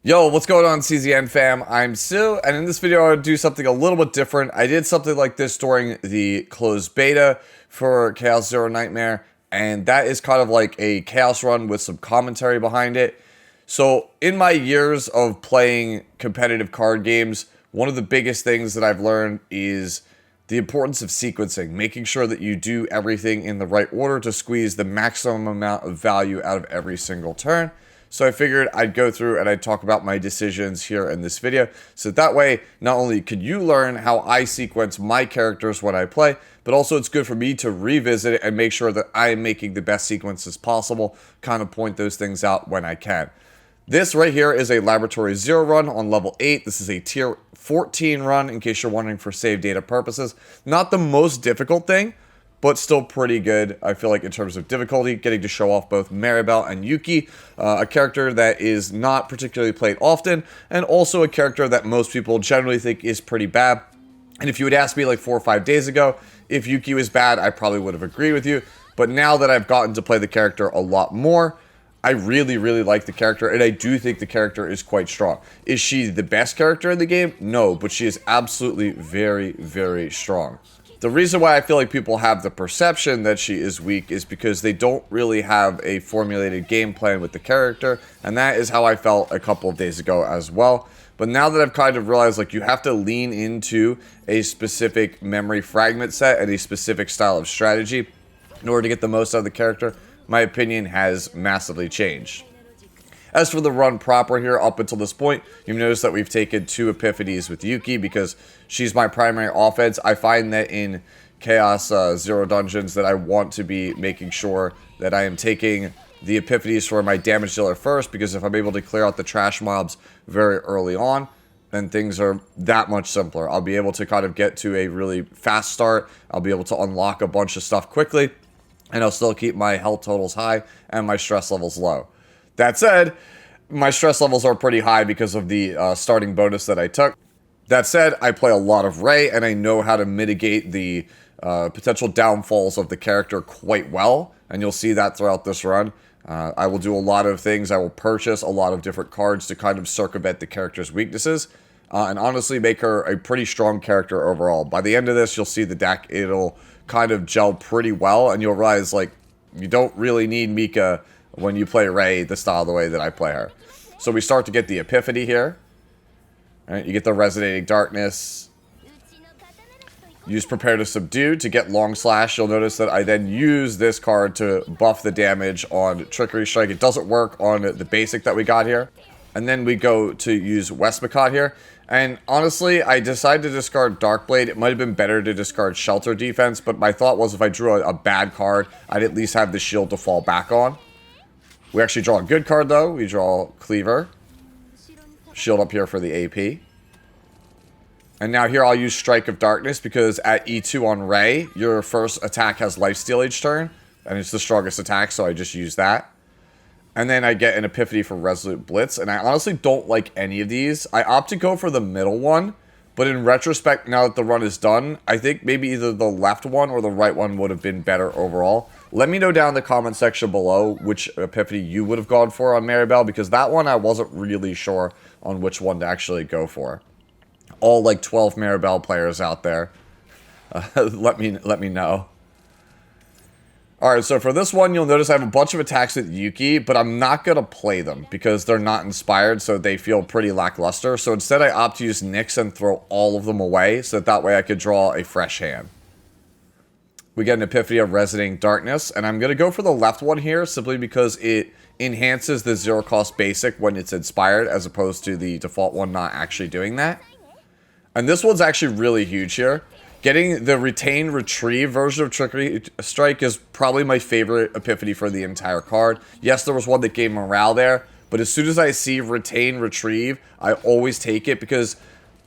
Yo, what's going on, CZN fam? I'm Sue, and in this video I want to do something a little bit different. I did something like this during the closed beta for Chaos Zero Nightmare, and that is kind of like a Chaos run with some commentary behind it. So, in my years of playing competitive card games, one of the biggest things that I've learned is the importance of sequencing, making sure that you do everything in the right order to squeeze the maximum amount of value out of every single turn. So I figured I'd go through and I'd talk about my decisions here in this video. So that way, not only could you learn how I sequence my characters when I play, but also it's good for me to revisit it and make sure that I am making the best sequences possible, kind of point those things out when I can. This right here is a Laboratory 0 run on level 8. This is a tier 14 run, in case you're wondering, for save data purposes. Not the most difficult thing, but still pretty good, I feel like, in terms of difficulty, getting to show off both Maribell and Yuki, a character that is not particularly played often, and also a character that most people generally think is pretty bad. And if you had asked me like 4 or 5 days ago if Yuki was bad, I probably would have agreed with you. But now that I've gotten to play the character a lot more, I really, really like the character, and I do think the character is quite strong. Is she the best character in the game? No, but she is absolutely very, very strong. The reason why I feel like people have the perception that she is weak is because they don't really have a formulated game plan with the character, and that is how I felt a couple of days ago as well. But now that I've kind of realized, like, you have to lean into a specific memory fragment set and a specific style of strategy in order to get the most out of the character, my opinion has massively changed. As for the run proper here, up until this point, you've noticed that we've taken 2 epiphanies with Yuki because she's my primary offense. I find that in Chaos Zero dungeons that I want to be making sure that I am taking the epiphanies for my damage dealer first, because if I'm able to clear out the trash mobs very early on, then things are that much simpler. I'll be able to kind of get to a really fast start. I'll be able to unlock a bunch of stuff quickly, and I'll still keep my health totals high and my stress levels low. That said, my stress levels are pretty high because of the starting bonus that I took. That said, I play a lot of Ray, and I know how to mitigate the potential downfalls of the character quite well, and you'll see that throughout this run. I will do a lot of things. I will purchase a lot of different cards to kind of circumvent the character's weaknesses, and honestly make her a pretty strong character overall. By the end of this, you'll see the deck, it'll kind of gel pretty well, and you'll realize, like, you don't really need Mika when you play Ray the style the way that I play her. So we start to get the Epiphany here. Right, you get the Resonating Darkness. Use Prepare to Subdue to get Long Slash. You'll notice that I then use this card to buff the damage on Trickery Strike. It doesn't work on the basic that we got here. And then we go to use Westmacott here. And honestly, I decided to discard Darkblade. It might have been better to discard Shelter Defense, but my thought was if I drew a bad card, I'd at least have the shield to fall back on. We actually draw a good card, though. We draw Cleaver. Shield up here for the AP. And now here I'll use Strike of Darkness, because at E2 on Ray, your first attack has Lifesteal each turn. And it's the strongest attack, so I just use that. And then I get an Epiphany for Resolute Blitz. And I honestly don't like any of these. I opt to go for the middle one. But in retrospect, now that the run is done, I think maybe either the left one or the right one would have been better overall. Let me know down in the comment section below which Epiphany you would have gone for on Maribell, because that one I wasn't really sure on which one to actually go for. All like 12 Maribell players out there, let me know. Alright, so for this one, you'll notice I have a bunch of attacks with Yuki, but I'm not going to play them because they're not inspired, so they feel pretty lackluster. So instead, I opt to use Nyx and throw all of them away, so that way I could draw a fresh hand. We get an Epiphany of Resonating Darkness, and I'm going to go for the left one here, simply because it enhances the zero-cost basic when it's inspired, as opposed to the default one not actually doing that. And this one's actually really huge here. Getting the Retain Retrieve version of Trickery Strike is probably my favorite Epiphany for the entire card. Yes, there was one that gave morale there, but as soon as I see Retain Retrieve, I always take it, because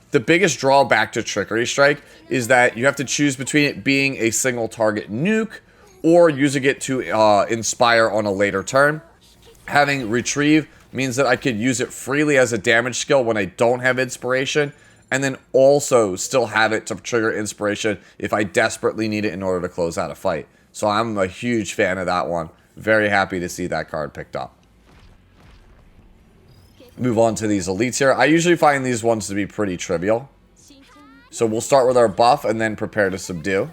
the biggest drawback to Trickery Strike is that you have to choose between it being a single target nuke or using it to inspire on a later turn. Having Retrieve means that I could use it freely as a damage skill when I don't have inspiration, and then also still have it to trigger inspiration if I desperately need it in order to close out a fight. So I'm a huge fan of that one. Very happy to see that card picked up. Move on to these elites here. I usually find these ones to be pretty trivial. So we'll start with our buff and then prepare to subdue.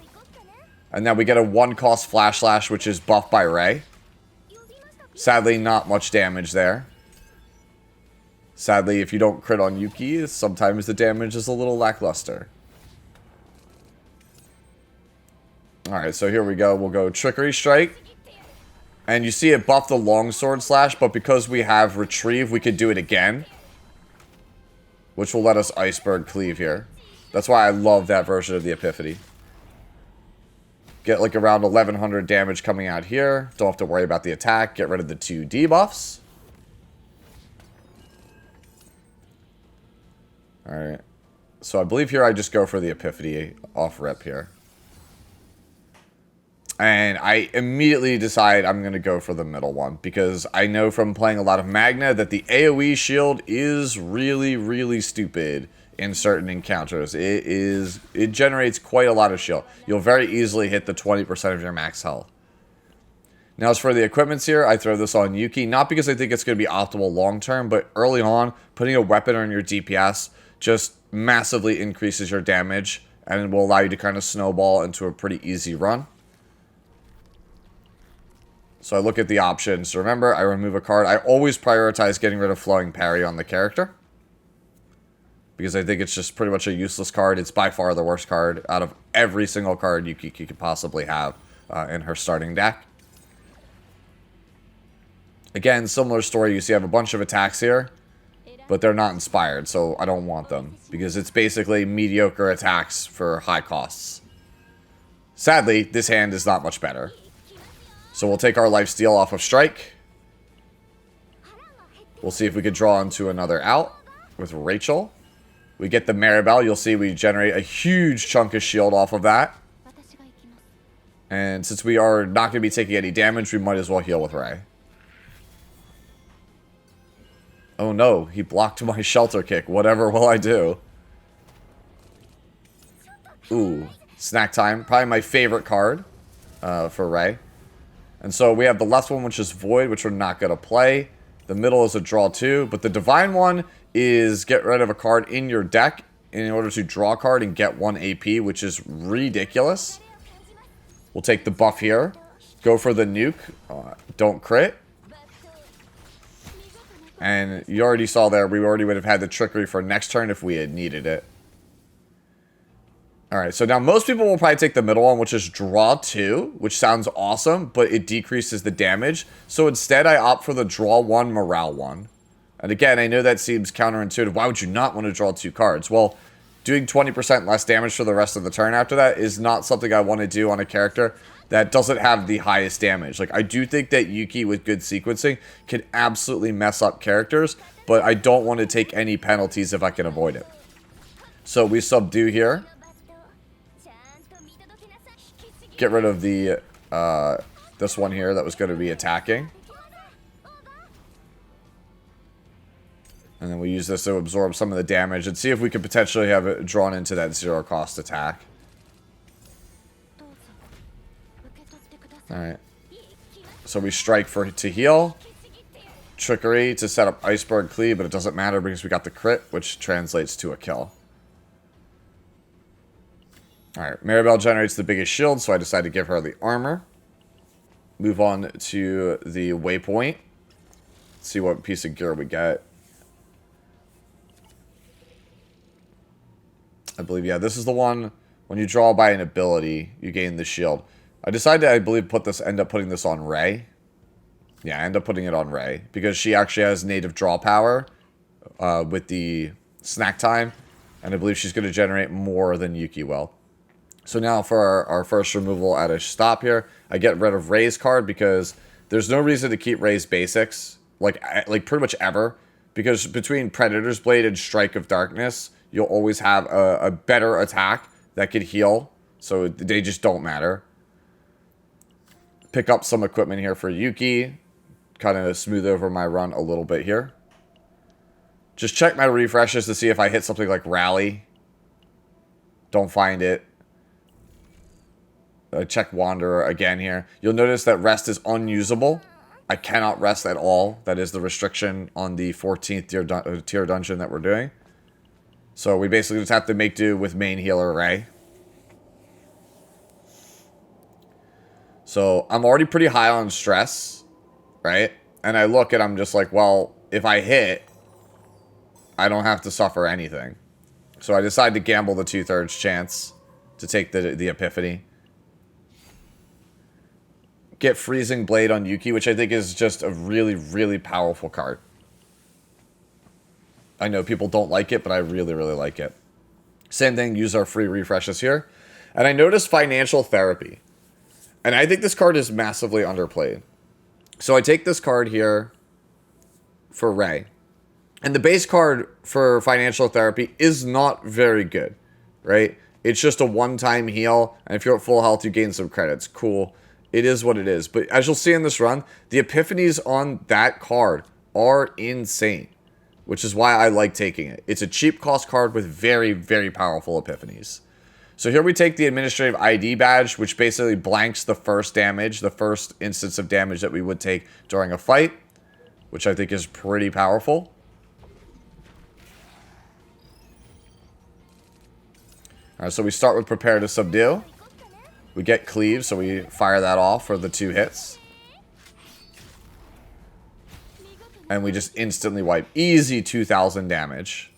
And then we get a 1-cost Flash Slash, which is buffed by Ray. Sadly, not much damage there. Sadly, if you don't crit on Yuki, sometimes the damage is a little lackluster. Alright, so here we go. We'll go Trickery Strike. And you see it buff the Longsword Slash, but because we have Retrieve, we could do it again. Which will let us Iceberg Cleave here. That's why I love that version of the Epiphany. Get like around 1100 damage coming out here. Don't have to worry about the attack. Get rid of the 2 debuffs. Alright. So I believe here I just go for the Epiphany off rip here. And I immediately decide I'm going to go for the middle one. Because I know from playing a lot of Magna that the AoE shield is really, really stupid in certain encounters. It generates quite a lot of shield. You'll very easily hit the 20% of your max health. Now as for the equipments here, I throw this on Yuki. Not because I think it's going to be optimal long term, but early on, putting a weapon on your DPS just massively increases your damage. And it will allow you to kind of snowball into a pretty easy run. So I look at the options. Remember, I remove a card. I always prioritize getting rid of Flowing Parry on the character. Because I think it's just pretty much a useless card. It's by far the worst card out of every single card Yuki could possibly have in her starting deck. Again, similar story. You see I have a bunch of attacks here. But they're not inspired, so I don't want them. Because it's basically mediocre attacks for high costs. Sadly, this hand is not much better. So we'll take our lifesteal off of Strike. We'll see if we could draw into another out with Rachel. We get the Maribell. You'll see we generate a huge chunk of shield off of that. And since we are not going to be taking any damage, we might as well heal with Ray. Oh no, he blocked my Shelter Kick. Whatever will I do? Ooh, Snack Time. Probably my favorite card for Ray. And so we have the left one, which is Void, which we're not going to play. The middle is a draw 2. But the Divine one is get rid of a card in your deck in order to draw a card and get 1 AP, which is ridiculous. We'll take the buff here. Go for the nuke. Don't crit. And you already saw there, we already would have had the Trickery for next turn if we had needed it. Alright, so now most people will probably take the middle one, which is draw 2, which sounds awesome, but it decreases the damage. So instead, I opt for the draw 1, morale 1. And again, I know that seems counterintuitive. Why would you not want to draw 2 cards? Well, doing 20% less damage for the rest of the turn after that is not something I want to do on a character that doesn't have the highest damage. Like, I do think that Yuki with good sequencing can absolutely mess up characters, but I don't want to take any penalties if I can avoid it. So we subdue here. Get rid of the this one here that was going to be attacking. And then we use this to absorb some of the damage and see if we could potentially have it drawn into that 0-cost attack. Alright. So we strike to heal. Trickery to set up Iceberg Cleave, but it doesn't matter because we got the crit, which translates to a kill. Alright, Maribell generates the biggest shield, so I decide to give her the armor. Move on to the waypoint. See what piece of gear we get. I believe, yeah, this is the one. When you draw by an ability, you gain the shield. I decided, I believe, end up putting this on Ray. Yeah, I end up putting it on Ray. Because she actually has native draw power with the snack time. And I believe she's going to generate more than Yuki will. So now for our first removal at a stop here, I get rid of Ray's card because there's no reason to keep Ray's basics, like pretty much ever. Because between Predator's Blade and Strike of Darkness, you'll always have a better attack that could heal. So they just don't matter. Pick up some equipment here for Yuki. Kind of smooth over my run a little bit here. Just check my refreshes to see if I hit something like Rally. Don't find it. Check Wanderer again here. You'll notice that Rest is unusable. I cannot rest at all. That is the restriction on the 14th tier dungeon that we're doing. So we basically just have to make do with main healer Ray. So I'm already pretty high on stress, right? And I look and I'm just like, well, if I hit, I don't have to suffer anything. So I decide to gamble the 2/3 chance to take the Epiphany. Get Freezing Blade on Yuki, which I think is just a really, really powerful card. I know people don't like it, but I really, really like it. Same thing, use our free refreshes here. And I noticed Financial Therapy. And I think this card is massively underplayed. So I take this card here for Ray. And the base card for Financial Therapy is not very good, right? It's just a one-time heal, and if you're at full health, you gain some credits. Cool. It is what it is. But as you'll see in this run, the epiphanies on that card are insane, which is why I like taking it. It's a cheap cost card with very, very powerful epiphanies. So here we take the Administrative ID badge, which basically blanks the first damage, the first instance of damage that we would take during a fight, which I think is pretty powerful. Alright, so we start with Prepare to Subdue. We get Cleave, so we fire that off for the 2 hits. And we just instantly wipe. Easy 2,000 damage.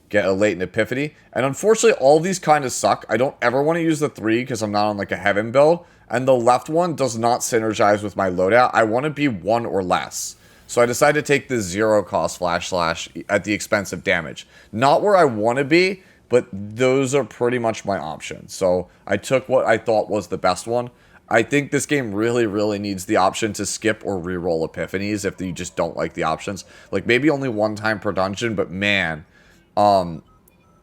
Get a Latent Epiphany. And unfortunately, all of these kind of suck. I don't ever want to use the 3 because I'm not on like a Heaven build. And the left one does not synergize with my loadout. I want to be 1 or less. So I decided to take the 0 cost Flash Slash at the expense of damage. Not where I want to be, but those are pretty much my options. So I took what I thought was the best one. I think this game really, really needs the option to skip or reroll epiphanies if you just don't like the options. Like maybe only 1 time per dungeon, but man,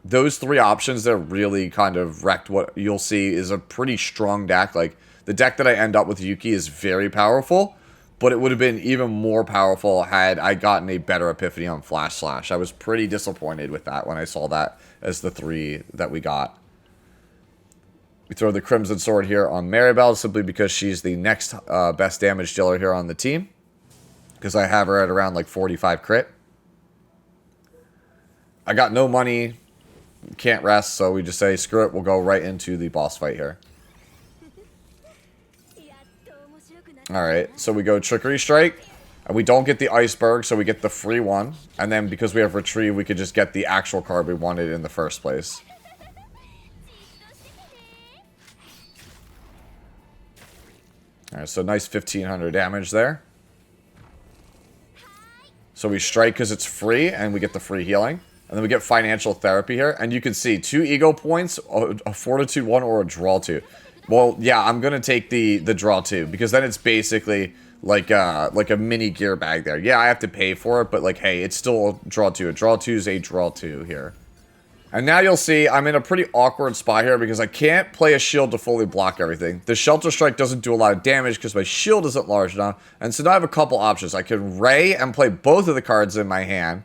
those 3 options that really kind of wrecked what you'll see is a pretty strong deck. Like the deck that I end up with Yuki is very powerful, but it would have been even more powerful had I gotten a better epiphany on Flash Slash. I was pretty disappointed with that when I saw that as the 3 that we got. We throw the Crimson Sword here on Maribell simply because she's the next best damage dealer here on the team. Because I have her at around like 45 crit. I got no money, can't rest, so we just say screw it, we'll go right into the boss fight here. Alright, so we go Trickery Strike, and we don't get the Iceberg, so we get the free one. And then because we have Retrieve, we could just get the actual card we wanted in the first place. Alright, so nice 1,500 damage there. So we strike because it's free, and we get the free healing. And then we get Financial Therapy here. And you can see 2 ego points, a Fortitude 1, or a Draw 2. Well, yeah, I'm going to take the Draw 2. Because then it's basically like a mini gear bag there. Yeah, I have to pay for it. But like, hey, it's still a Draw 2. A Draw 2 is a Draw 2 here. And now you'll see I'm in a pretty awkward spot here. Because I can't play a shield to fully block everything. The Shelter Strike doesn't do a lot of damage. Because my shield isn't large enough. And so now I have a couple options. I can Ray and play both of the cards in my hand.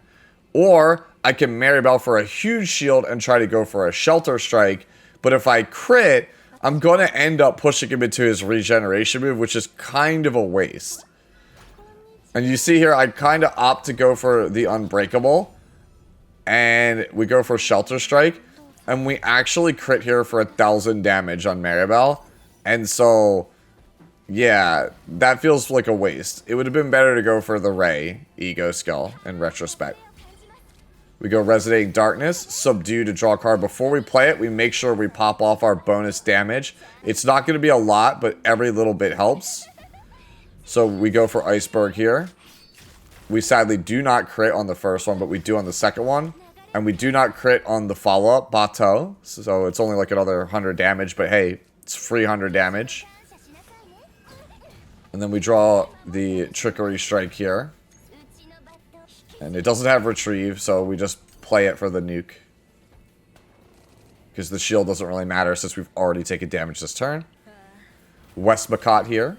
Or I can Maribell for a huge shield and try to go for a Shelter Strike. But if I crit, I'm going to end up pushing him into his regeneration move, which is kind of a waste. And you see here, I kind of opt to go for the Unbreakable. And we go for Shelter Strike. And we actually crit here for 1,000 damage on Maribell. And so, yeah, that feels like a waste. It would have been better to go for the Ray Ego skill in retrospect. We go Resonating Darkness, Subdue to draw a card. Before we play it, we make sure we pop off our bonus damage. It's not going to be a lot, but every little bit helps. So we go for Iceberg here. We sadly do not crit on the first one, but we do on the second one. And we do not crit on the follow-up, Bateau. So it's only like another 100 damage, but hey, it's free 100 damage. And then we draw the Trickery Strike here. And it doesn't have Retrieve, so we just play it for the nuke. Because the shield doesn't really matter since we've already taken damage this turn. Westmacott here.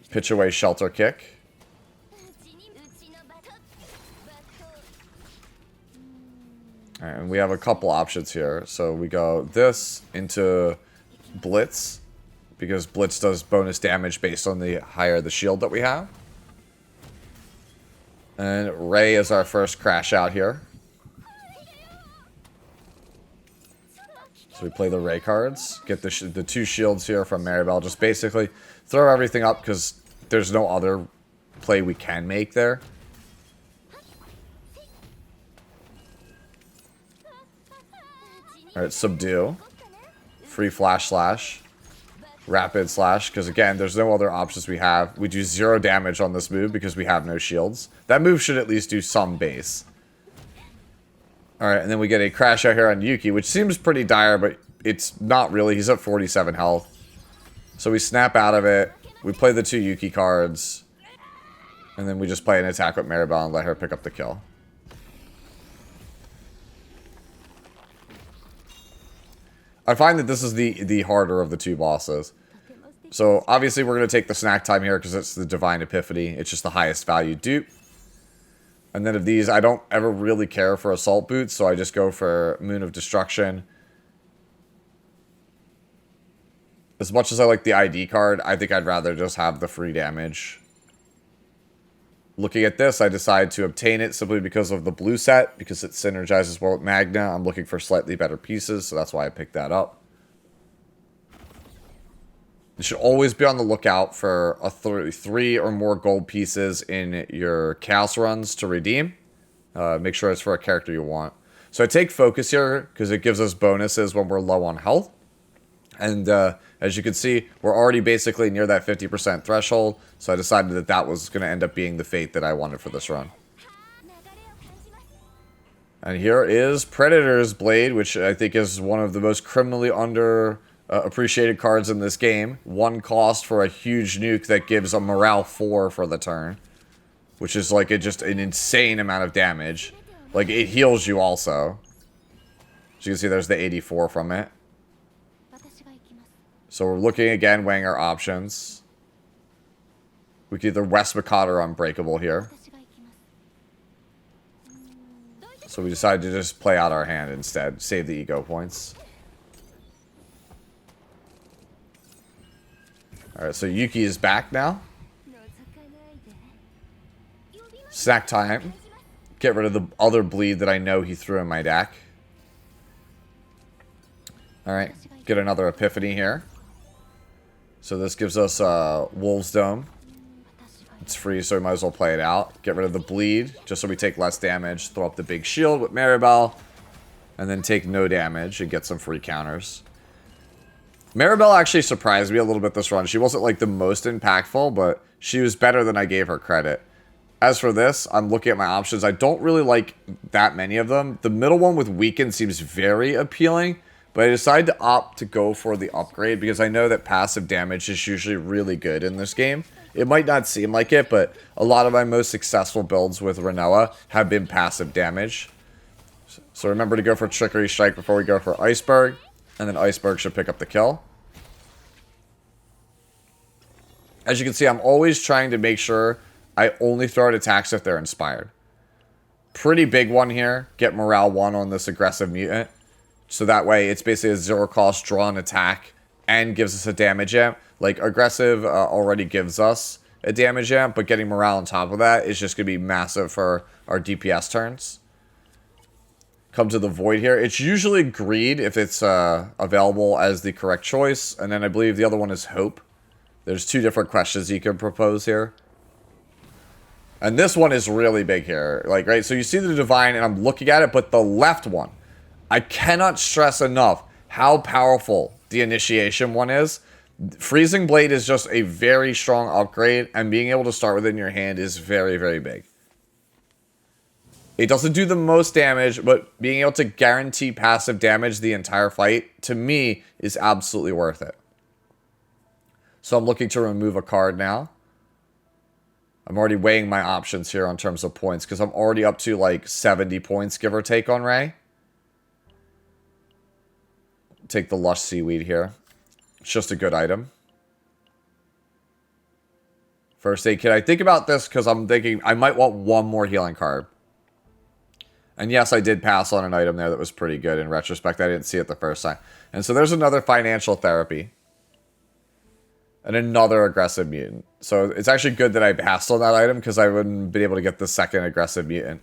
Pitch away Shelter Kick. Alright, and we have a couple options here. So we go this into Blitz. because Blitz does bonus damage based on the higher the shield that we have. And Ray is our first crash out here. So we play the Ray cards, get the 2 shields here from Maribell. Just basically throw everything up because there's no other play we can make there. Alright, subdue. Free flash slash. Rapid slash, because again, there's no other options we have. We do 0 damage on this move because we have no shields. That move should at least do some base. Alright, and then we get a crash out here on Yuki, which seems pretty dire, but it's not really. He's at 47 health. So we snap out of it. We play the 2 Yuki cards. And then we just play an attack with Maribell and let her pick up the kill. I find that this is the harder of the 2 bosses. So obviously we're going to take the snack time here because it's the Divine Epiphany. It's just the highest value dupe. And then of these, I don't ever really care for Assault Boots, so I just go for Moon of Destruction. As much as I like the ID card, I think I'd rather just have the free damage. Looking at this, I decide to obtain it simply because of the blue set, because it synergizes well with Magna. I'm looking for slightly better pieces, so that's why I picked that up. You should always be on the lookout for a 3 or more gold pieces in your Chaos runs to redeem. Make sure it's for a character you want. So I take Focus here because it gives us bonuses when we're low on health. And as you can see, we're already basically near that 50% threshold. So I decided that that was going to end up being the fate that I wanted for this run. And here is Predator's Blade, which I think is one of the most criminally appreciated cards in this game. 1 cost for a huge nuke that gives a morale 4 for the turn. Which is like just an insane amount of damage. Like it heals you also. As you can see, there's the 84 from it. So we're looking again, weighing our options. We could either West Makata or Unbreakable here. So we decided to just play out our hand instead. Save the ego points. Alright, so Yuki is back now. Snack time. Get rid of the other bleed that I know he threw in my deck. Alright, get another Epiphany here. So this gives us Wolf's Dome. It's free, so we might as well play it out. Get rid of the bleed, just so we take less damage. Throw up the big shield with Maribell. And then take no damage and get some free counters. Maribell actually surprised me a little bit this run. She wasn't like the most impactful, but she was better than I gave her credit. As for this, I'm looking at my options. I don't really like that many of them. The middle one with Weaken seems very appealing. But I decided to opt to go for the upgrade because I know that passive damage is usually really good in this game. It might not seem like it, but a lot of my most successful builds with Rinoa have been passive damage. So remember to go for Trickery Strike before we go for Iceberg. And then Iceberg should pick up the kill. As you can see, I'm always trying to make sure I only throw out attacks if they're inspired. Pretty big one here. Get Morale 1 on this aggressive mutant. So that way, it's basically a 0 cost draw an attack and gives us a damage amp. Like, aggressive already gives us a damage amp, but getting morale on top of that is just going to be massive for our DPS turns. Come to the Void here. It's usually Greed if it's available as the correct choice. And then I believe the other one is Hope. There's 2 different questions you can propose here. And this one is really big here. Like, right? So you see the Divine, and I'm looking at it, but the left one. I cannot stress enough how powerful the Initiation one is. Freezing Blade is just a very strong upgrade, and being able to start within your hand is very, very big. It doesn't do the most damage, but being able to guarantee passive damage the entire fight, to me, is absolutely worth it. So I'm looking to remove a card now. I'm already weighing my options here on terms of points, because I'm already up to like 70 points, give or take, on Ray. Take the Lush Seaweed here. It's just a good item. First Aid Kit. I think about this because I'm thinking I might want one more healing card. And yes, I did pass on an item there that was pretty good. In retrospect, I didn't see it the first time. And so there's another Financial Therapy. And another aggressive mutant. So it's actually good that I passed on that item because I wouldn't be able to get the second aggressive mutant.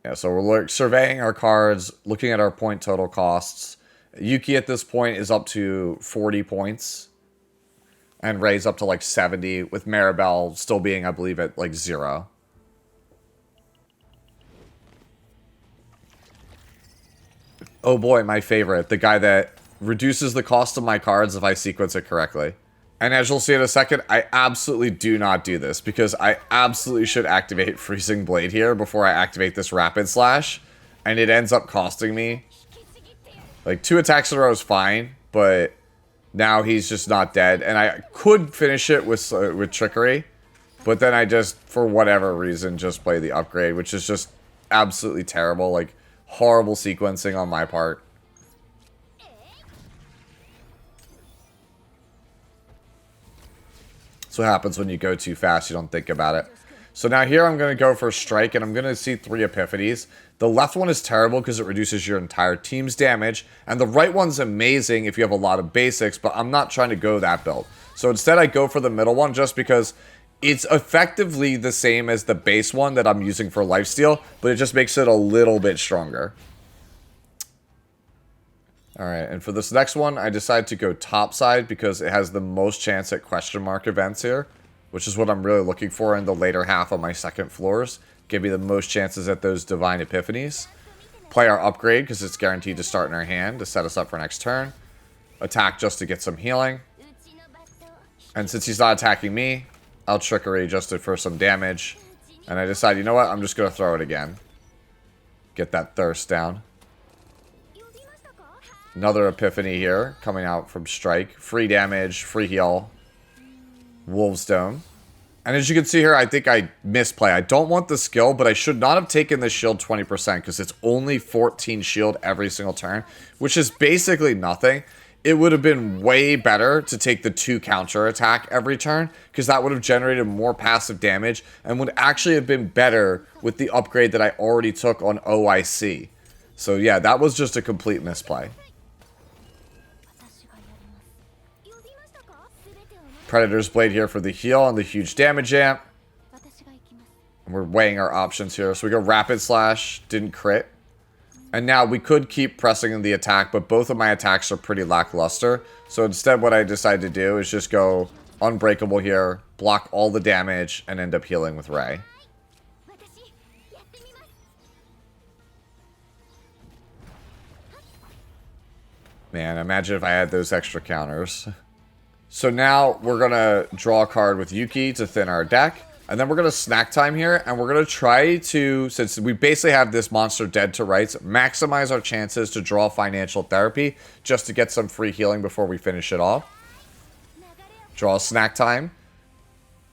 Yeah, so we're surveying our cards, looking at our point total costs. Yuki at this point is up to 40 points. And Ray's up to like 70, with Maribell still being, I believe, at like 0. Oh boy, my favorite. The guy that reduces the cost of my cards if I sequence it correctly. And as you'll see in a second, I absolutely do not do this, because I absolutely should activate Freezing Blade here before I activate this Rapid Slash. And it ends up costing me. Like, 2 attacks in a row is fine, but now he's just not dead. And I could finish it with Trickery, but then I just, for whatever reason, just play the upgrade, which is just absolutely terrible. Like, horrible sequencing on my part. That's what happens when you go too fast. You don't think about it. So now here I'm going to go for a Strike, and I'm going to see 3 Epiphanies. The left one is terrible because it reduces your entire team's damage, and the right one's amazing if you have a lot of basics, but I'm not trying to go that build. So instead I go for the middle one just because it's effectively the same as the base one that I'm using for lifesteal, but it just makes it a little bit stronger. Alright, and for this next one, I decided to go topside because it has the most chance at question mark events here, which is what I'm really looking for in the later half of my second floors. Give me the most chances at those Divine Epiphanies. Play our upgrade because it's guaranteed to start in our hand to set us up for next turn. Attack just to get some healing. And since he's not attacking me, I'll Trickery just for some damage. And I decide, you know what, I'm just going to throw it again. Get that thirst down. Another Epiphany here, coming out from Strike. Free damage, free heal. Wolf's Dome. And as you can see here, I think I misplay. I don't want the skill, but I should not have taken the shield 20% because it's only 14 shield every single turn, which is basically nothing. It would have been way better to take the 2 counter attack every turn, because that would have generated more passive damage and would actually have been better with the upgrade that I already took on OIC. So yeah, that was just a complete misplay. Predator's Blade here for the heal and the huge damage amp. And we're weighing our options here. So we go Rapid Slash, didn't crit. And now we could keep pressing in the attack, but both of my attacks are pretty lackluster. So instead what I decided to do is just go Unbreakable here, block all the damage, and end up healing with Ray. Man, imagine if I had those extra counters. So now we're going to draw a card with Yuki to thin our deck. And then we're going to snack time here. And we're going to try to, since we basically have this monster dead to rights, maximize our chances to draw Financial Therapy just to get some free healing before we finish it off. Draw snack time.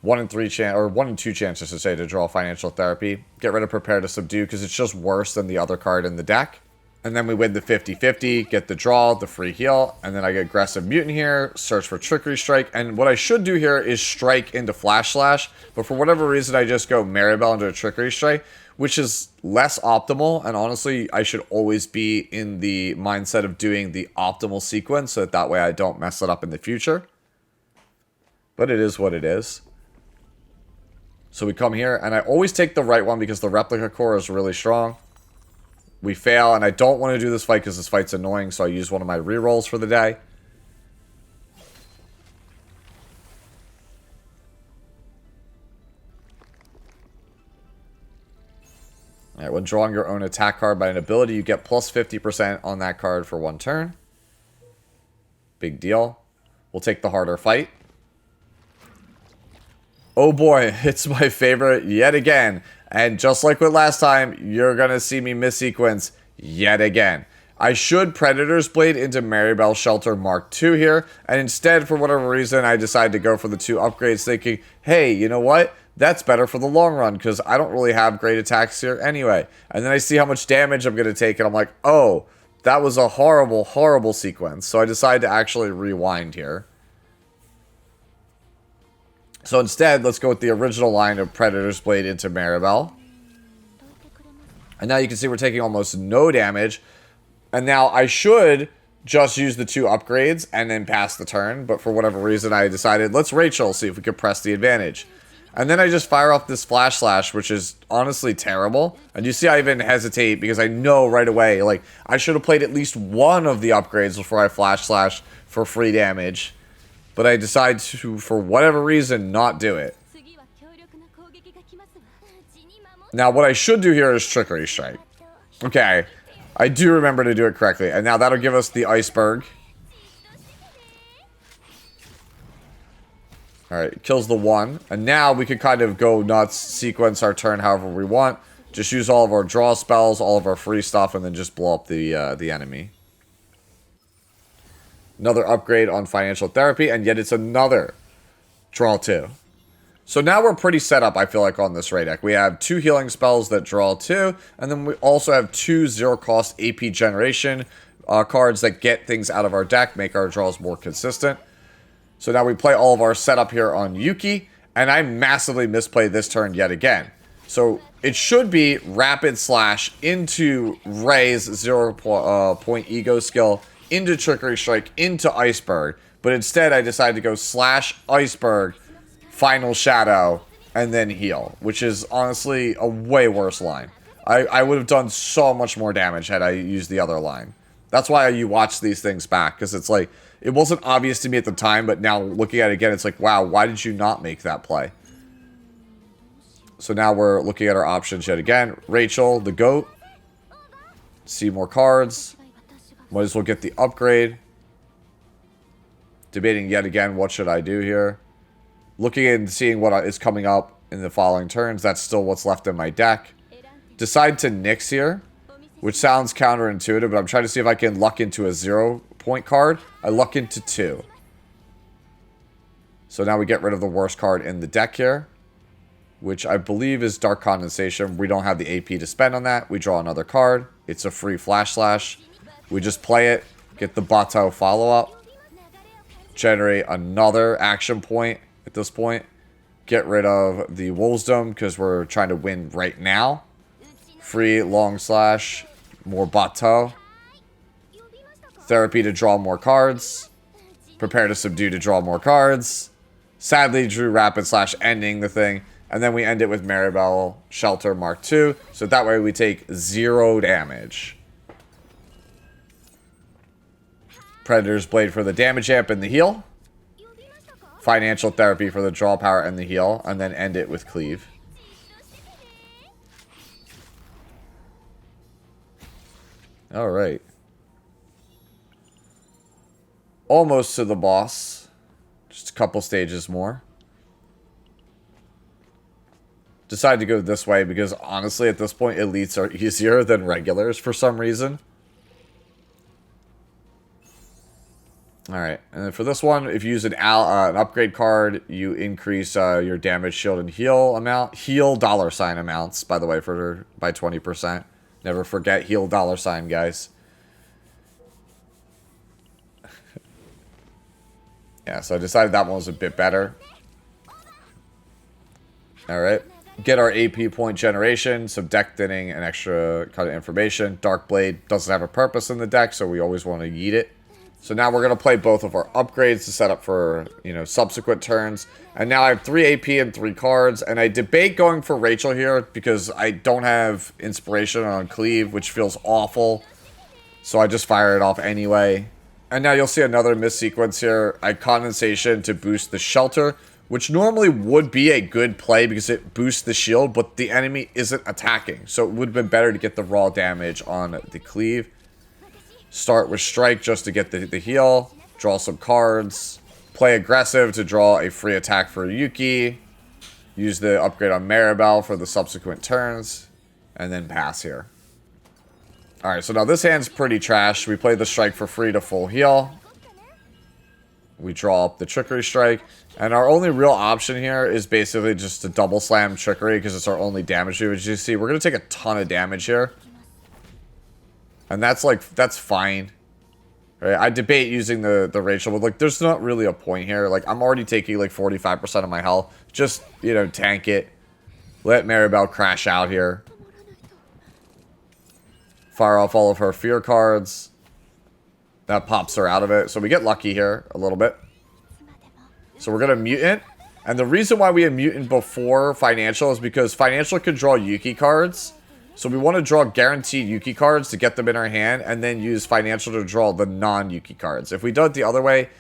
1 in 3 chance, or 1 in 2 chances to say, to draw Financial Therapy. Get rid of Prepare to Subdue because it's just worse than the other card in the deck. And then we win the 50-50, get the draw, the free heal, and then I get Aggressive Mutant here, search for Trickery Strike, and what I should do here is Strike into Flash Slash, but for whatever reason I just go Maribell into a Trickery Strike, which is less optimal, and honestly I should always be in the mindset of doing the optimal sequence, so that way I don't mess it up in the future. But it is what it is. So we come here, and I always take the right one because the Replica Core is really strong. We fail, and I don't want to do this fight because this fight's annoying, so I use one of my rerolls for the day. Alright, when drawing your own attack card by an ability, you get plus 50% on that card for 1 turn. Big deal. We'll take the harder fight. Oh boy, it's my favorite yet again. And just like with last time, you're going to see me missequence yet again. I should Predator's Blade into Maribel Shelter Mark II here. And instead, for whatever reason, I decided to go for the 2 upgrades thinking, hey, you know what? That's better for the long run because I don't really have great attacks here anyway. And then I see how much damage I'm going to take and I'm like, oh, that was a horrible, horrible sequence. So I decided to actually rewind here. So instead, let's go with the original line of Predator's Blade into Maribel. And now you can see we're taking almost no damage. And now I should just use the 2 upgrades and then pass the turn. But for whatever reason, I decided, let's Rachel, see if we could press the advantage. And then I just fire off this Flash Slash, which is honestly terrible. And you see I even hesitate because I know right away, like, I should have played at least one of the upgrades before I Flash Slash for free damage. But I decide to, for whatever reason, not do it. Now, what I should do here is Trickery Strike. Okay, I do remember to do it correctly. And now that'll give us the Iceberg. Alright, kills the 1. And now we can kind of go nuts, sequence our turn however we want. Just use all of our draw spells, all of our free stuff, and then just blow up the enemy. Another upgrade on Financial Therapy, and yet it's another draw 2. So now we're pretty set up, I feel like, on this raid deck. We have 2 healing spells that draw 2, and then we also have 2 zero-cost AP generation cards that get things out of our deck, make our draws more consistent. So now we play all of our setup here on Yuki, and I massively misplayed this turn yet again. So it should be Rapid Slash into Ray's 0 point ego skill, into Trickery Strike, into Iceberg. But instead I decided to go Slash, Iceberg, Final Shadow, and then heal, which is honestly a way worse line. I would have done so much more damage had I used the other line. That's why you watch these things back, because it's like, it wasn't obvious to me at the time, but now looking at it again, it's like, wow, why did you not make that play? So now we're looking at our options yet again. Rachel, the GOAT. See more cards. Might as well get the upgrade. Debating yet again, what should I do here? Looking and seeing what is coming up in the following turns. That's still what's left in my deck. Decide to Nix here, which sounds counterintuitive, but I'm trying to see if I can luck into a 0 point card. I luck into 2. So now we get rid of the worst card in the deck here, which I believe is Dark Condensation. We don't have the AP to spend on that. We draw another card. It's a free Flash Slash. We just play it, get the Bato follow-up, generate another action point at this point, get rid of the Wolfsdom because we're trying to win right now. Free Long Slash, more Bato. Therapy to draw more cards. Prepare to Subdue to draw more cards. Sadly, drew Rapid Slash, ending the thing. And then we end it with Maribell Shelter Mark II. So that way we take 0 damage. Predator's Blade for the damage amp and the heal. Financial Therapy for the draw power and the heal. And then end it with Cleave. Alright. Almost to the boss. Just a couple stages more. Decided to go this way because honestly at this point elites are easier than regulars for some reason. Alright, and then for this one, if you use an upgrade card, you increase your damage, shield, and heal amount. Heal $ amounts, by the way, by 20%. Never forget heal $, guys. Yeah, so I decided that one was a bit better. Alright. Get our AP point generation, some deck thinning, and extra kind of information. Dark Blade doesn't have a purpose in the deck, so we always want to yeet it. So now we're going to play both of our upgrades to set up for, you know, subsequent turns. And now I have 3 AP and 3 cards. And I debate going for Rachel here because I don't have Inspiration on Cleave, which feels awful. So I just fire it off anyway. And now you'll see another miss sequence here. I Condensation to boost the Shelter, which normally would be a good play because it boosts the shield, but the enemy isn't attacking. So it would have been better to get the raw damage on the Cleave. Start with Strike just to get the heal. Draw some cards. Play aggressive to draw a free attack for Yuki. Use the upgrade on Maribel for the subsequent turns. And then pass here. Alright, so now this hand's pretty trash. We play the Strike for free to full heal. We draw up the Trickery Strike. And our only real option here is basically just to double slam Trickery because it's our only damage do. As you see, we're going to take a ton of damage here. And that's fine. Right? I debate using the Rachel, but like there's not really a point here. Like I'm already taking like 45% of my health. Just, you know, tank it. Let Maribel crash out here. Fire off all of her fear cards. That pops her out of it. So we get lucky here a little bit. So we're going to Mutant. And the reason why we have Mutant before Financial is because Financial can draw Yuki cards. So we want to draw guaranteed Yuki cards to get them in our hand, and then use Financial to draw the non-Yuki cards. If we do it the other way,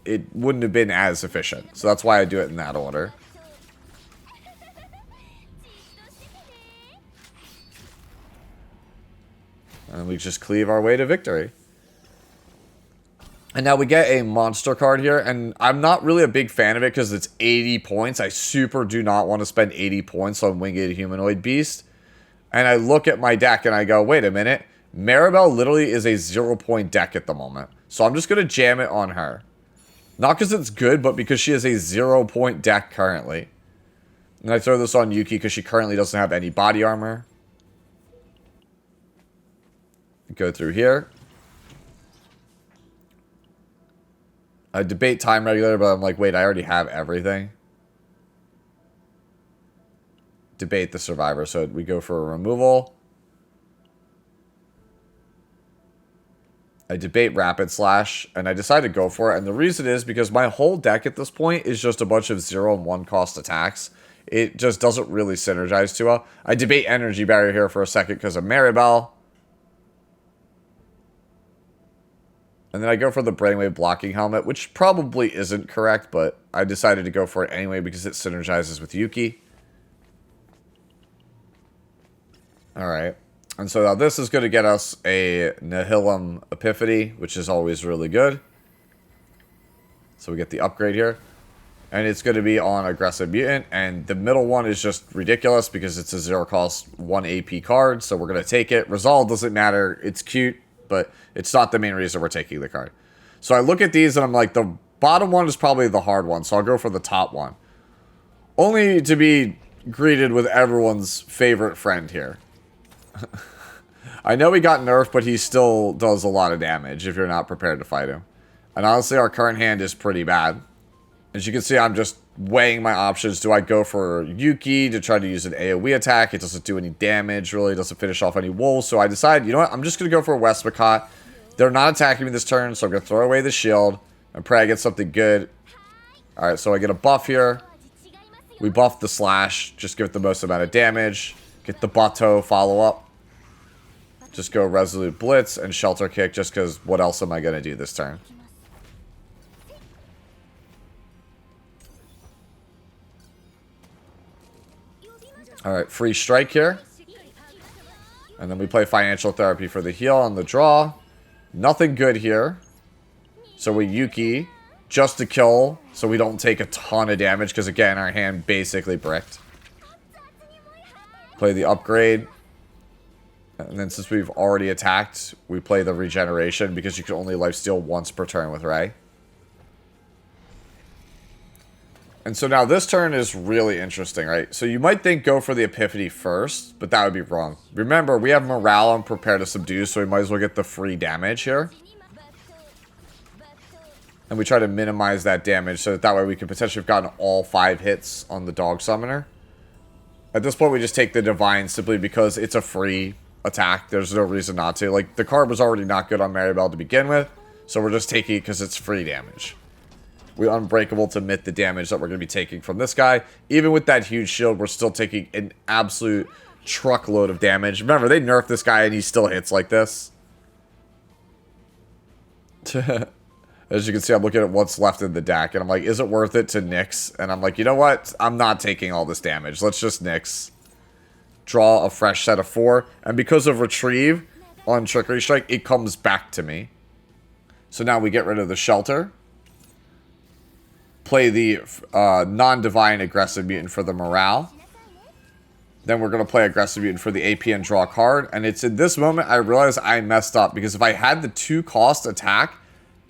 it wouldn't have been as efficient. So that's why I do it in that order. And we just cleave our way to victory. And now we get a monster card here, and I'm not really a big fan of it because it's 80 points. I super do not want to spend 80 points on Winged Humanoid Beast. And I look at my deck and I go, wait a minute. Maribell literally is a 0-point deck at the moment. So I'm just going to jam it on her. Not because it's good, but because she is a 0-point deck currently. And I throw this on Yuki because she currently doesn't have any body armor. Go through here. I debate time regulator, but I'm like, wait, I already have everything. Debate the survivor, so we go for a removal. I debate rapid slash, and I decide to go for it. And the reason is because my whole deck at this point is just a bunch of 0 and 1 cost attacks. It just doesn't really synergize too well. I debate energy barrier here for a second because of Maribell. And then I go for the Brainwave blocking helmet, which probably isn't correct, but I decided to go for it anyway because it synergizes with Yuki. Alright. And so now this is going to get us a Nihilum Epiphany, which is always really good. So we get the upgrade here. And it's going to be on Aggressive Mutant. And the middle one is just ridiculous because it's a 0-cost 1 AP card. So we're going to take it. Resolve doesn't matter. It's cute, but it's not the main reason we're taking the card. So I look at these and I'm like, the bottom one is probably the hard one. So I'll go for the top one. Only to be greeted with everyone's favorite friend here. I know he got nerfed, but he still does a lot of damage if you're not prepared to fight him. And honestly, our current hand is pretty bad. As you can see, I'm just weighing my options. Do I go for Yuki to try to use an AoE attack? It doesn't do any damage, really. It doesn't finish off any wolves. So I decide, you know what? I'm just going to go for a Westmacott. They're not attacking me this turn, so I'm going to throw away the shield and pray I get something good. Alright, so I get a buff here. We buff the slash. Just give it the most amount of damage. Get the Bato follow-up. Just go Resolute Blitz and Shelter Kick just because what else am I going to do this turn? Alright, free strike here. And then we play Financial Therapy for the heal on the draw. Nothing good here. So we Yuki just to kill so we don't take a ton of damage because again, our hand basically bricked. Play the upgrade. And then since we've already attacked, we play the regeneration because you can only lifesteal once per turn with Ray. And so now this turn is really interesting, right? So you might think go for the Epiphany first, but that would be wrong. Remember, we have Morale and Prepare to Subdue, so we might as well get the free damage here. And we try to minimize that damage so that way we could potentially have gotten all 5 hits on the Dog Summoner. At this point, we just take the Divine simply because it's a free attack. There's no reason not to. Like, the card was already not good on Maribell to begin with, so we're just taking it because it's free damage. We're unbreakable to mitt the damage that we're going to be taking from this guy. Even with that huge shield, we're still taking an absolute truckload of damage. Remember, they nerfed this guy and he still hits like this. As you can see, I'm looking at what's left in the deck, and I'm like, is it worth it to nix? And I'm like, you know what? I'm not taking all this damage. Let's just nix. Draw a fresh set of 4. And because of Retrieve on Trickery Strike, it comes back to me. So now we get rid of the Shelter. Play the non-divine Aggressive Mutant for the Morale. Then we're going to play Aggressive Mutant for the AP and draw a card. And it's in this moment I realize I messed up. Because if I had the 2-cost attack,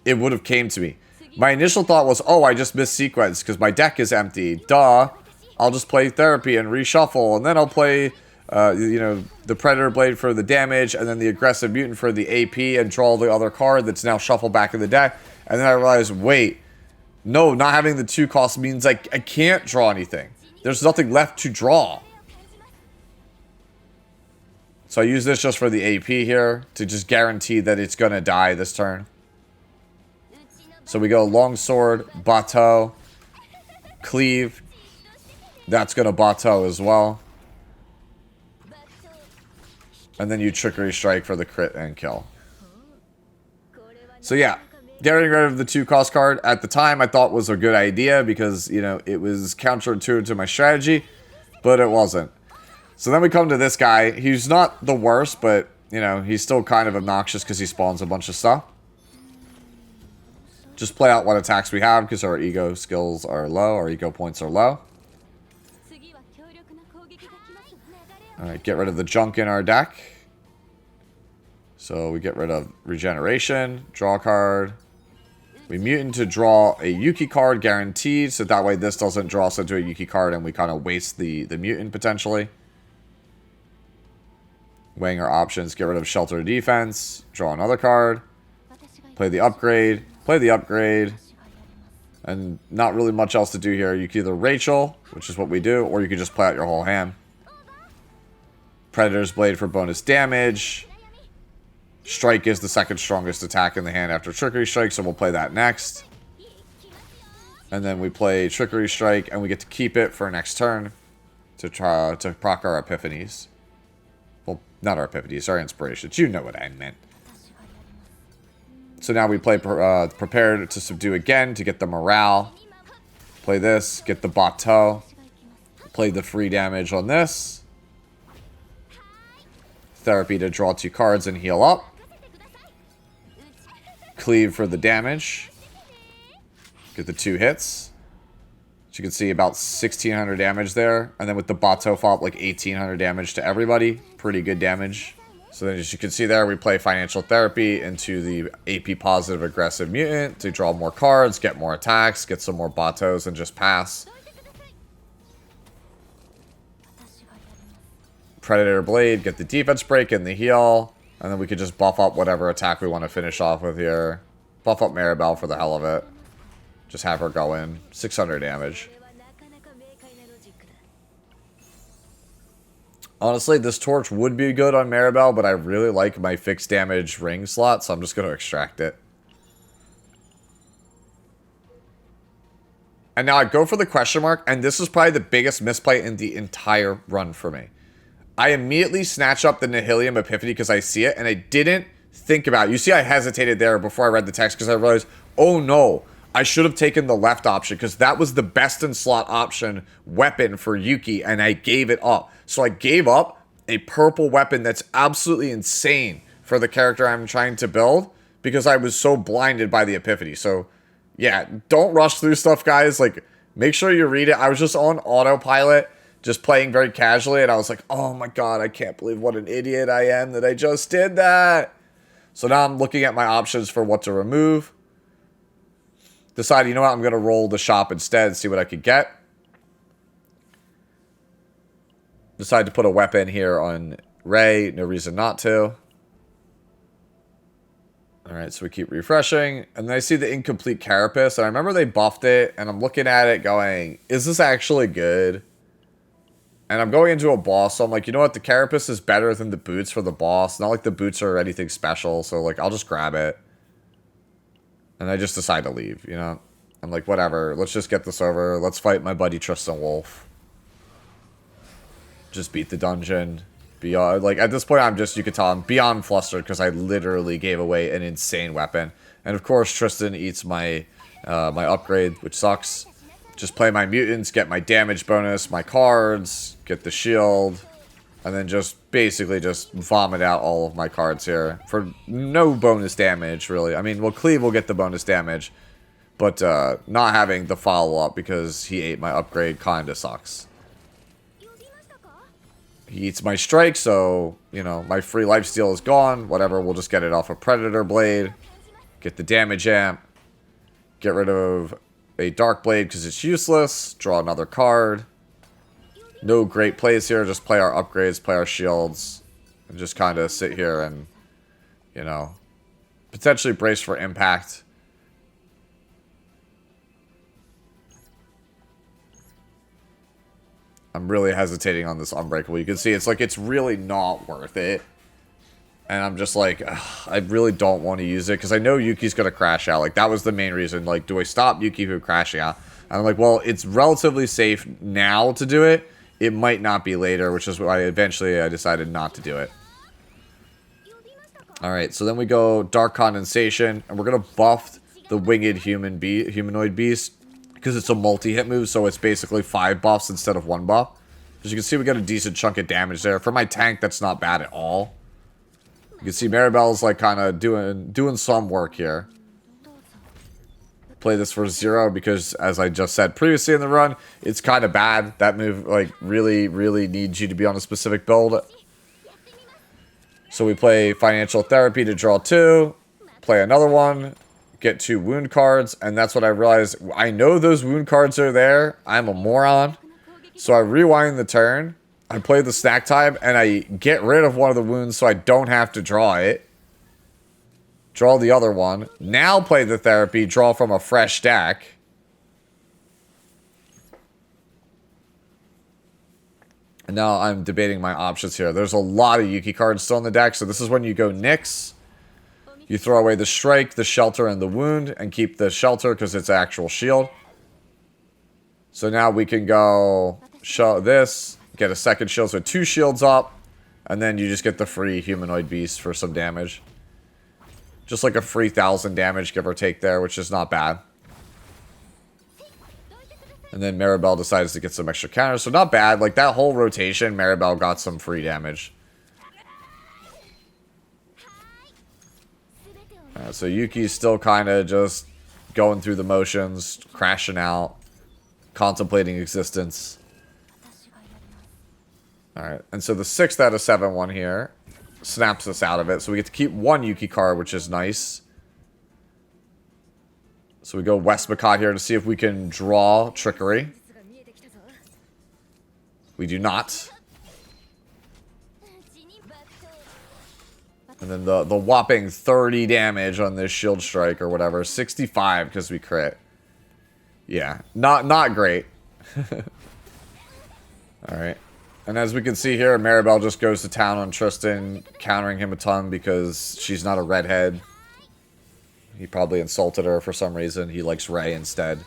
it would have came to me. My initial thought was, oh, I just missed sequence because my deck is empty. Duh. I'll just play Therapy and reshuffle. And then I'll play, you know, the Predator Blade for the damage. And then the Aggressive Mutant for the AP and draw the other card that's now shuffled back in the deck. And then I realized, wait. No, not having the 2 cost means I can't draw anything. There's nothing left to draw. So I use this just for the AP here to just guarantee that it's going to die this turn. So we go Longsword, Bateau, Cleave. That's going to Bateau as well. And then you Trickery Strike for the crit and kill. So yeah, getting rid of the 2-cost card at the time I thought was a good idea because, you know, it was counterintuitive to my strategy, but it wasn't. So then we come to this guy. He's not the worst, but, you know, he's still kind of obnoxious because he spawns a bunch of stuff. Just play out what attacks we have because our ego skills are low, our ego points are low. Alright, get rid of the junk in our deck. So we get rid of regeneration, draw a card. We mutant to draw a Yuki card guaranteed, so that way this doesn't draw us into a Yuki card and we kind of waste the mutant potentially. Weighing our options, get rid of shelter defense, draw another card, play the upgrade, and not really much else to do here. You can either Rachel, which is what we do, or you can just play out your whole hand. Predator's Blade for bonus damage. Strike is the second strongest attack in the hand after Trickery Strike, so we'll play that next. And then we play Trickery Strike, and we get to keep it for next turn to try to proc our Epiphanies. Well, not our Epiphanies, our Inspirations. You know what I meant. So now we play Prepared to Subdue again to get the morale. Play this, get the Bateau. Play the free damage on this. Therapy to draw 2 cards and heal up. Cleave for the damage. Get the 2 hits. As you can see, about 1,600 damage there. And then with the Bateau fall, like 1,800 damage to everybody. Pretty good damage. So then as you can see there, we play Financial Therapy into the AP Positive Aggressive Mutant to draw more cards, get more attacks, get some more Bateaus, and just pass. Predator Blade, get the defense break and the heal. And then we could just buff up whatever attack we want to finish off with here. Buff up Maribell for the hell of it. Just have her go in. 600 damage. Honestly, this torch would be good on Maribell, but I really like my fixed damage ring slot, so I'm just going to extract it. And now I go for the question mark, and this is probably the biggest misplay in the entire run for me. I immediately snatch up the Nihilium Epiphany because I see it, and I didn't think about it. You see I hesitated there before I read the text because I realized, oh no, I should have taken the left option because that was the best in slot option weapon for Yuki, and I gave it up. So I gave up a purple weapon that's absolutely insane for the character I'm trying to build because I was so blinded by the Epiphany. So yeah, don't rush through stuff, guys. Like, make sure you read it. I was just on autopilot, just playing very casually, and I was like, oh my god, I can't believe what an idiot I am that I just did that. So now I'm looking at my options for what to remove. Decide, you know what, I'm going to roll the shop instead and see what I could get. Decide to put a weapon here on Ray. No reason not to. Alright, so we keep refreshing. And then I see the incomplete carapace. And I remember they buffed it. And I'm looking at it going, is this actually good? And I'm going into a boss. So I'm like, you know what? The carapace is better than the boots for the boss. Not like the boots are anything special. So like, I'll just grab it. And I just decide to leave, you know? I'm like, whatever. Let's just get this over. Let's fight my buddy Tristan Wolf. Just beat the dungeon. Beyond, like, at this point, I'm just, you could tell I'm beyond flustered because I literally gave away an insane weapon. And of course, Tristan eats my my upgrade, which sucks. Just play my mutants, get my damage bonus, my cards, get the shield, and then just basically just vomit out all of my cards here for no bonus damage, really. I mean, well, Cleve will get the bonus damage, but not having the follow-up because he ate my upgrade kind of sucks. He eats my strike, so, you know, my free lifesteal is gone. Whatever, we'll just get it off a Predator Blade. Get the damage amp. Get rid of a Dark Blade because it's useless. Draw another card. No great plays here. Just play our upgrades, play our shields. And just kind of sit here and, you know, potentially brace for impact. I'm really hesitating on this Unbreakable. You can see it's like it's really not worth it. And I'm just like, ugh, I really don't want to use it because I know Yuki's going to crash out. Like, that was the main reason. Like, do I stop Yuki from crashing out? And I'm like, well, it's relatively safe now to do it. It might not be later, which is why eventually I decided not to do it. Alright, so then we go Dark Condensation, and we're going to buff the Winged Humanoid Beast because it's a multi-hit move, so it's basically 5 buffs instead of 1 buff. As you can see, we got a decent chunk of damage there. For my tank, that's not bad at all. You can see Maribel's like kind of doing some work here. Play this for 0 because, as I just said previously in the run, it's kind of bad. That move like really needs you to be on a specific build. So we play Financial Therapy to draw 2, play another one, get 2 wound cards, and that's what I realized. I know those wound cards are there. I'm a moron. So I rewind the turn. I play the snack time, and I get rid of one of the wounds so I don't have to draw it. Draw the other one. Now play the therapy, draw from a fresh deck. And now I'm debating my options here. There's a lot of Yuki cards still in the deck, so this is when you go Nyx. You throw away the Strike, the Shelter, and the Wound, and keep the Shelter because it's actual shield. So now we can go show this. Get a second shield, so 2 shields up. And then you just get the free Humanoid Beast for some damage. Just like a free 1,000 damage, give or take there, which is not bad. And then Maribel decides to get some extra counters, so not bad. Like, that whole rotation, Maribel got some free damage. Alright, so Yuki's still kind of just going through the motions, crashing out, contemplating existence. Alright, and so the 6th out of 7 one here snaps us out of it. So we get to keep 1 Yuki card, which is nice. So we go Westmacott here to see if we can draw Trickery. We do not. And then the whopping 30 damage on this Shield Strike or whatever. 65 because we crit. Yeah, not great. Alright. And as we can see here, Maribel just goes to town on Tristan, countering him a ton because she's not a redhead. He probably insulted her for some reason. He likes Ray instead.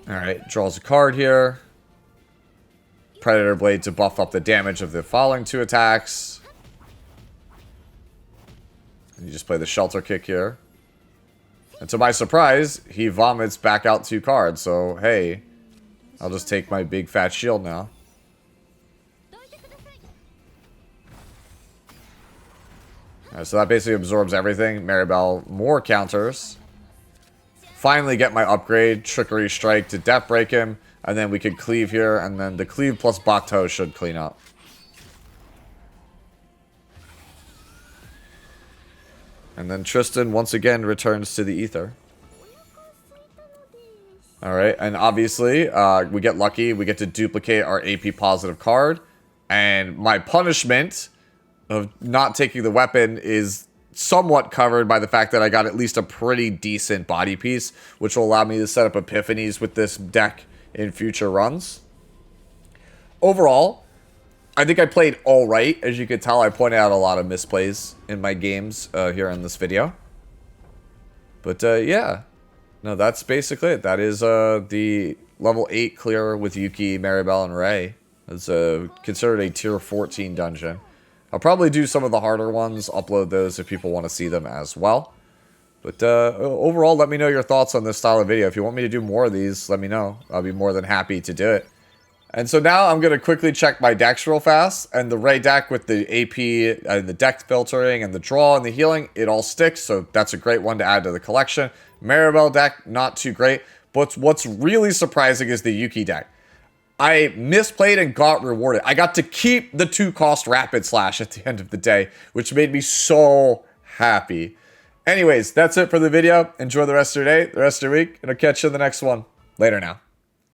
Alright, draws a card here. Predator Blade to buff up the damage of the following 2 attacks. And you just play the Shelter Kick here. And to my surprise, he vomits back out 2 cards. So, hey, I'll just take my big fat shield now. Alright, so that basically absorbs everything. Maribel, more counters. Finally get my upgrade. Trickery Strike to Death Break him. And then we could cleave here. And then the cleave plus Bateau should clean up. And then Tristan once again returns to the ether. Alright, and obviously, we get lucky. We get to duplicate our AP positive card. And my punishment of not taking the weapon is somewhat covered by the fact that I got at least a pretty decent body piece, which will allow me to set up epiphanies with this deck in future runs. Overall, I think I played alright. As you can tell, I pointed out a lot of misplays in my games here in this video. But yeah, no, that's basically it. That is the level 8 clear with Yuki, Maribel, and Ray. It's considered a tier 14 dungeon. I'll probably do some of the harder ones, upload those if people want to see them as well. But overall, let me know your thoughts on this style of video. If you want me to do more of these, let me know. I'll be more than happy to do it. And so now I'm going to quickly check my decks real fast. And the Ray deck with the AP and the deck filtering and the draw and the healing, it all sticks. So that's a great one to add to the collection. Maribel deck, not too great. But what's really surprising is the Yuki deck. I misplayed and got rewarded. I got to keep the 2-cost Rapid Slash at the end of the day, which made me so happy. Anyways, that's it for the video. Enjoy the rest of your day, the rest of your week, and I'll catch you in the next one. Later now.